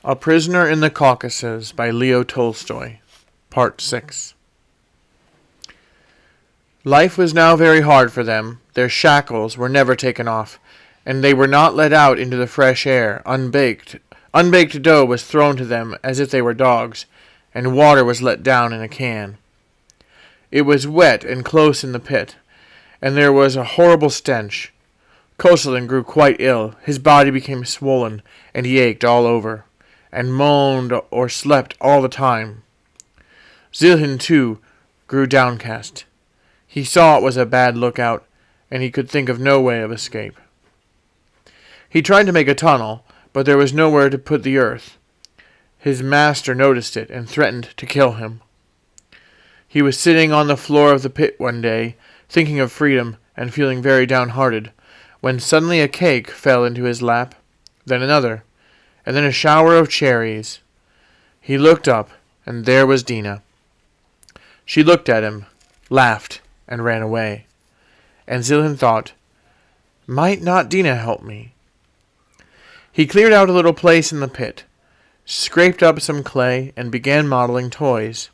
A Prisoner in the Caucasus by Leo Tolstoy. Part 6. Life was now very hard for them. Their shackles were never taken off, and they were not let out into the fresh air, unbaked. Unbaked dough was thrown to them as if they were dogs, and water was let down in a can. It was wet and close in the pit, and there was a horrible stench. Kostelin grew quite ill. His body became swollen, and he ached all over, and moaned or slept all the time. Zilhin, too, grew downcast. He saw it was a bad lookout, and he could think of no way of escape. He tried to make a tunnel, but there was nowhere to put the earth. His master noticed it and threatened to kill him. He was sitting on the floor of the pit one day, thinking of freedom and feeling very downhearted, when suddenly a cake fell into his lap, then another, and then a shower of cherries. He looked up, and there was Dina. She looked at him, laughed, and ran away. And Zilhin thought, might not Dina help me? He cleared out a little place in the pit, scraped up some clay, and began modeling toys.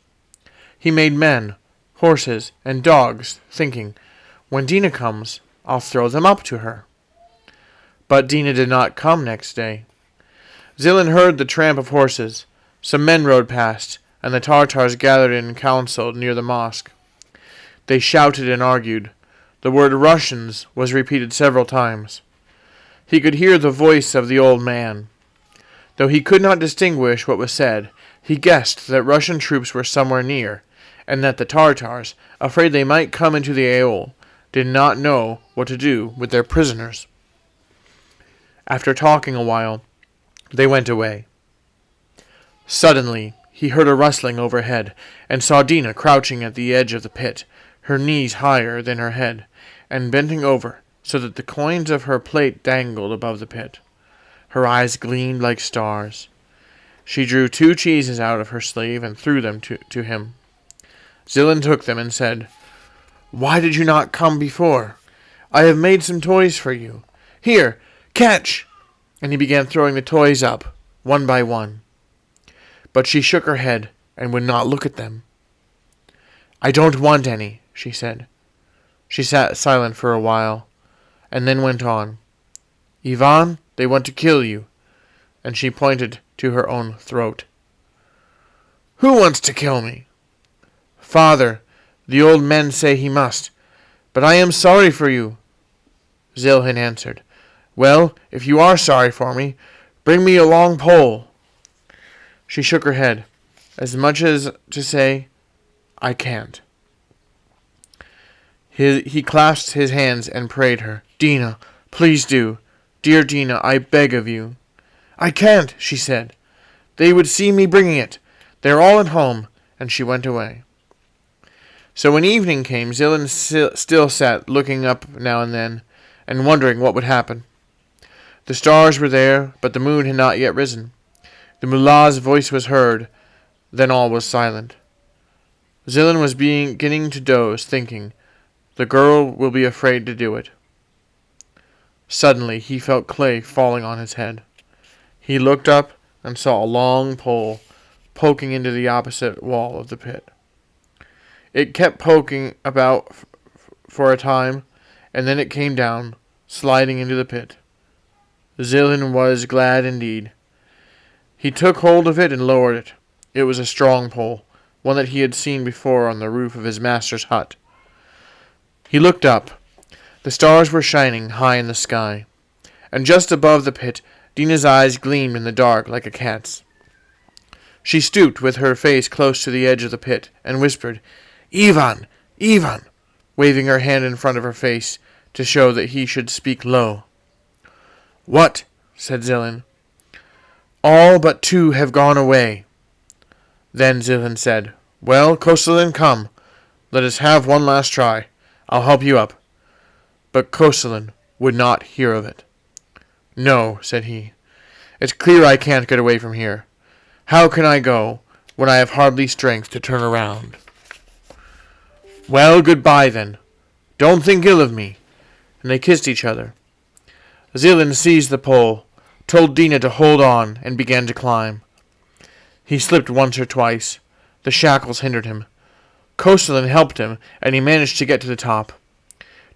He made men, horses, and dogs, thinking, when Dina comes, I'll throw them up to her. But Dina did not come next day. Zilhin heard the tramp of horses. Some men rode past, and the Tartars gathered in council near the mosque. They shouted and argued. The word Russians was repeated several times. He could hear the voice of the old man. Though he could not distinguish what was said, he guessed that Russian troops were somewhere near, and that the Tartars, afraid they might come into the Aeol, did not know what to do with their prisoners. After talking a while, they went away. Suddenly, he heard a rustling overhead, and saw Dina crouching at the edge of the pit, her knees higher than her head, and bending over, so that the coins of her plate dangled above the pit. Her eyes gleamed like stars. She drew 2 cheeses out of her sleeve and threw them to him. Zilhin took them and said, why did you not come before? I have made some toys for you. Here, catch! And he began throwing the toys up, one by one. But she shook her head and would not look at them. I don't want any, she said. She sat silent for a while, and then went on. Ivan, they want to kill you. And she pointed to her own throat. Who wants to kill me? Father, the old men say he must, but I am sorry for you. Zilhin answered, well, if you are sorry for me, bring me a long pole. She shook her head, as much as to say, I can't. He clasped his hands and prayed her, Dina, please do. Dear Dina, I beg of you. I can't, she said. They would see me bringing it. They're all at home, and she went away. So when evening came, Zilhin still sat looking up now and then, and wondering what would happen. The stars were there, but the moon had not yet risen. The mullah's voice was heard, then all was silent. Zilhin was beginning to doze, thinking, the girl will be afraid to do it. Suddenly he felt clay falling on his head. He looked up and saw a long pole poking into the opposite wall of the pit. It kept poking about for a time, and then it came down, sliding into the pit. Zilhin was glad indeed. He took hold of it and lowered it. It was a strong pole, one that he had seen before on the roof of his master's hut. He looked up. The stars were shining high in the sky, and just above the pit, Dina's eyes gleamed in the dark like a cat's. She stooped with her face close to the edge of the pit, and whispered, Ivan! Ivan! Waving her hand in front of her face to show that he should speak low. What? Said Zilhin. All but 2 have gone away. Then Zilhin said, well, Kostelin, come. Let us have one last try. I'll help you up. But Kostelin would not hear of it. No, said he. It's clear I can't get away from here. How can I go when I have hardly strength to turn around? Well, goodbye then. Don't think ill of me. And they kissed each other. Zilhin seized the pole, told Dina to hold on, and began to climb. He slipped once or twice. The shackles hindered him. Kostelin helped him, and he managed to get to the top.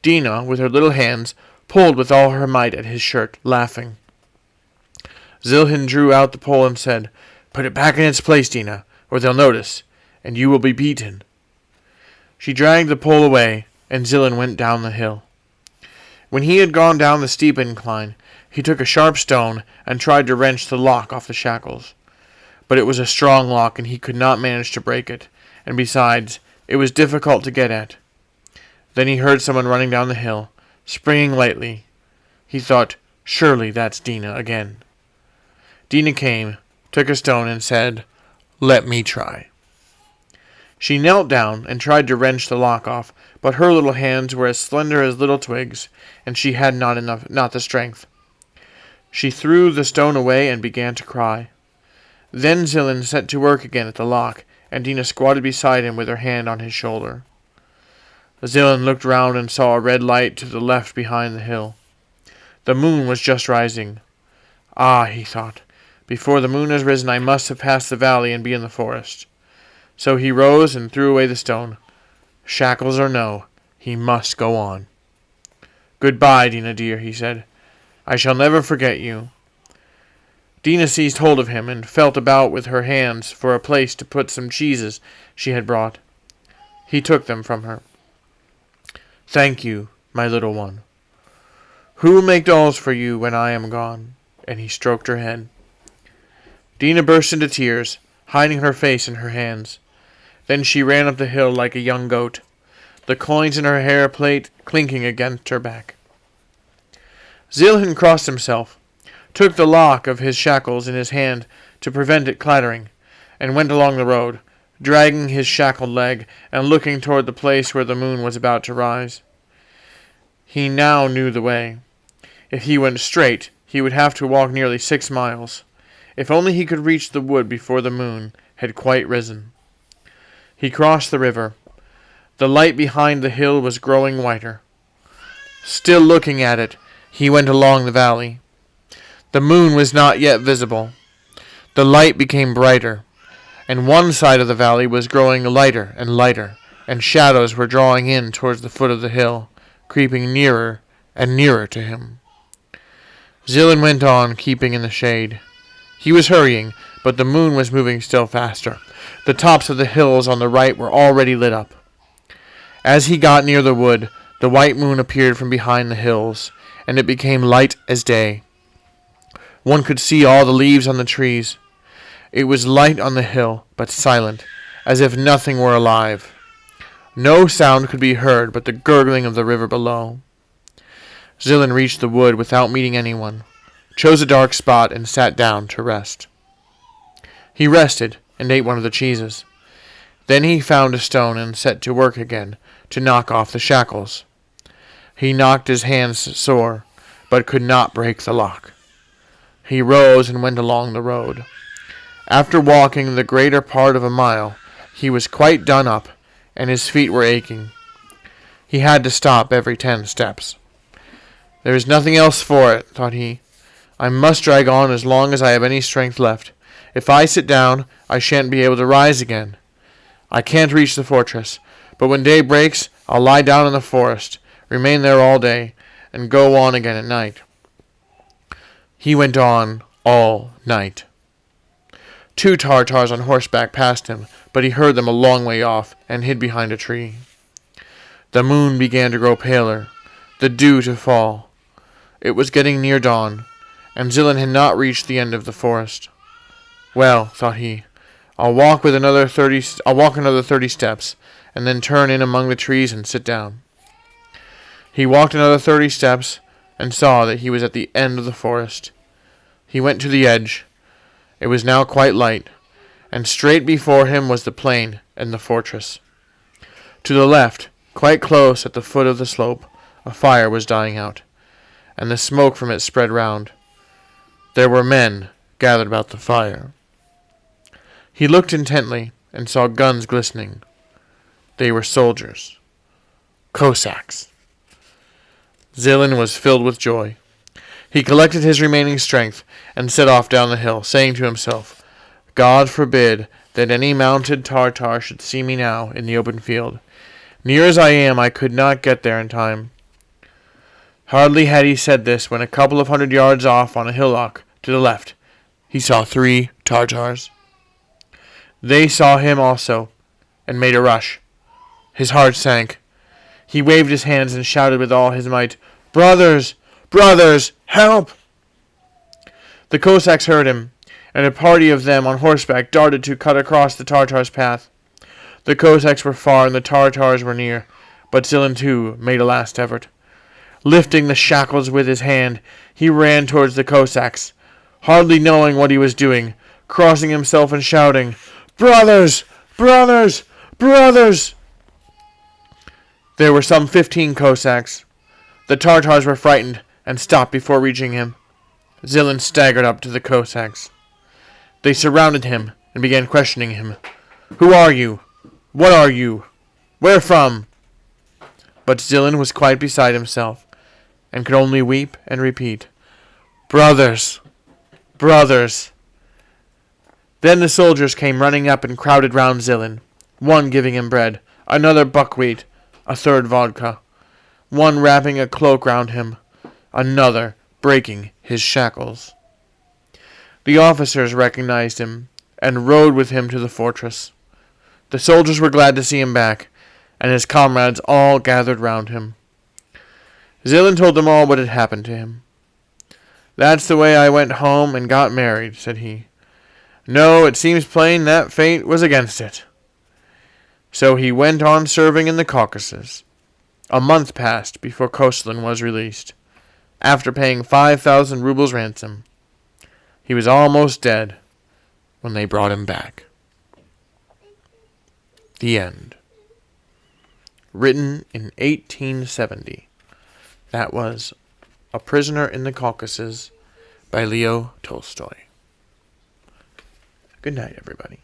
Dina, with her little hands, pulled with all her might at his shirt, laughing. Zilhin drew out the pole and said, "Put it back in its place, Dina, or they'll notice, and you will be beaten." She dragged the pole away, and Zilhin went down the hill. When he had gone down the steep incline, he took a sharp stone and tried to wrench the lock off the shackles. But it was a strong lock, and he could not manage to break it, and besides, it was difficult to get at. Then he heard someone running down the hill, springing lightly. He thought, "Surely that's Dina again." Dina came, took a stone, and said, "Let me try." She knelt down and tried to wrench the lock off, but her little hands were as slender as little twigs, and she had not the strength. She threw the stone away and began to cry. Then Zilhin set to work again at the lock, and Dina squatted beside him with her hand on his shoulder. Zilhin looked round and saw a red light to the left behind the hill. The moon was just rising. "Ah," he thought, "before the moon has risen I must have passed the valley and be in the forest." So he rose and threw away the stone. Shackles or no, he must go on. "Goodbye, Dina dear," he said. "I shall never forget you." Dina seized hold of him and felt about with her hands for a place to put some cheeses she had brought. He took them from her. "Thank you, my little one. Who will make dolls for you when I am gone?" And he stroked her head. Dina burst into tears, hiding her face in her hands. Then she ran up the hill like a young goat, the coins in her hair plate clinking against her back. Zilhin crossed himself, took the lock of his shackles in his hand to prevent it clattering, and went along the road, dragging his shackled leg and looking toward the place where the moon was about to rise. He now knew the way. If he went straight, he would have to walk nearly 6 miles. If only he could reach the wood before the moon had quite risen. He crossed the river. The light behind the hill was growing whiter. Still looking at it, he went along the valley. The moon was not yet visible. The light became brighter, and one side of the valley was growing lighter, and shadows were drawing in towards the foot of the hill, creeping nearer and nearer to him. Zilhin went on, keeping in the shade. He was hurrying, but the moon was moving still faster. The tops of the hills on the right were already lit up. As he got near the wood, the white moon appeared from behind the hills, and it became light as day. One could see all the leaves on the trees. It was light on the hill, but silent, as if nothing were alive. No sound could be heard but the gurgling of the river below. Zilhin reached the wood without meeting anyone, chose a dark spot, and sat down to rest. He rested and ate one of the cheeses. Then he found a stone and set to work again to knock off the shackles. He knocked his hands sore, but could not break the lock. He rose and went along the road. After walking the greater part of a mile, he was quite done up, and his feet were aching. He had to stop every 10 steps. "There is nothing else for it," thought he. "I must drag on as long as I have any strength left. If I sit down, I shan't be able to rise again. I can't reach the fortress, but when day breaks, I'll lie down in the forest, remain there all day, and go on again at night." He went on all night. 2 Tartars on horseback passed him, but he heard them a long way off and hid behind a tree. The moon began to grow paler, the dew to fall. It was getting near dawn, and Zilhin had not reached the end of the forest. "Well," thought he, I'll walk another 30 steps, and then turn in among the trees and sit down." He walked another 30 steps, and saw that he was at the end of the forest. He went to the edge. It was now quite light, and straight before him was the plain and the fortress. To the left, quite close at the foot of the slope, a fire was dying out, and the smoke from it spread round. There were men gathered about the fire. He looked intently and saw guns glistening. They were soldiers. Cossacks. Zilhin was filled with joy. He collected his remaining strength and set off down the hill, saying to himself, God forbid that any mounted Tartar should see me now in the open field. Near as I am, I could not get there in time. Hardly had he said this when a couple of 100 yards off on a hillock to the left, he saw 3 Tartars. They saw him also, and made a rush. His heart sank. He waved his hands and shouted with all his might, Brothers! Brothers! Help! The Cossacks heard him, and a party of them on horseback darted to cut across the Tartars' path. The Cossacks were far and the Tartars were near, but Zilin too made a last effort. Lifting the shackles with his hand, he ran towards the Cossacks, hardly knowing what he was doing, crossing himself and shouting, Brothers! Brothers! Brothers! There were some 15 Cossacks. The Tartars were frightened and stopped before reaching him. Zilin staggered up to the Cossacks. They surrounded him and began questioning him. Who are you? What are you? Where from? But Zilin was quite beside himself, and could only weep and repeat, Brothers! Brothers! Then the soldiers came running up and crowded round Zilin, one giving him bread, another buckwheat, a third vodka, one wrapping a cloak round him, another breaking his shackles. The officers recognized him, and rode with him to the fortress. The soldiers were glad to see him back, and his comrades all gathered round him. Zilin told them all what had happened to him. That's the way I went home and got married, said he. No, it seems plain that fate was against it. So he went on serving in the Caucasus. A month passed before Koslin was released, after paying 5,000 rubles ransom. He was almost dead when they brought him back. The end. Written in 1870. That was A Prisoner in the Caucasus by Leo Tolstoy. Good night, everybody.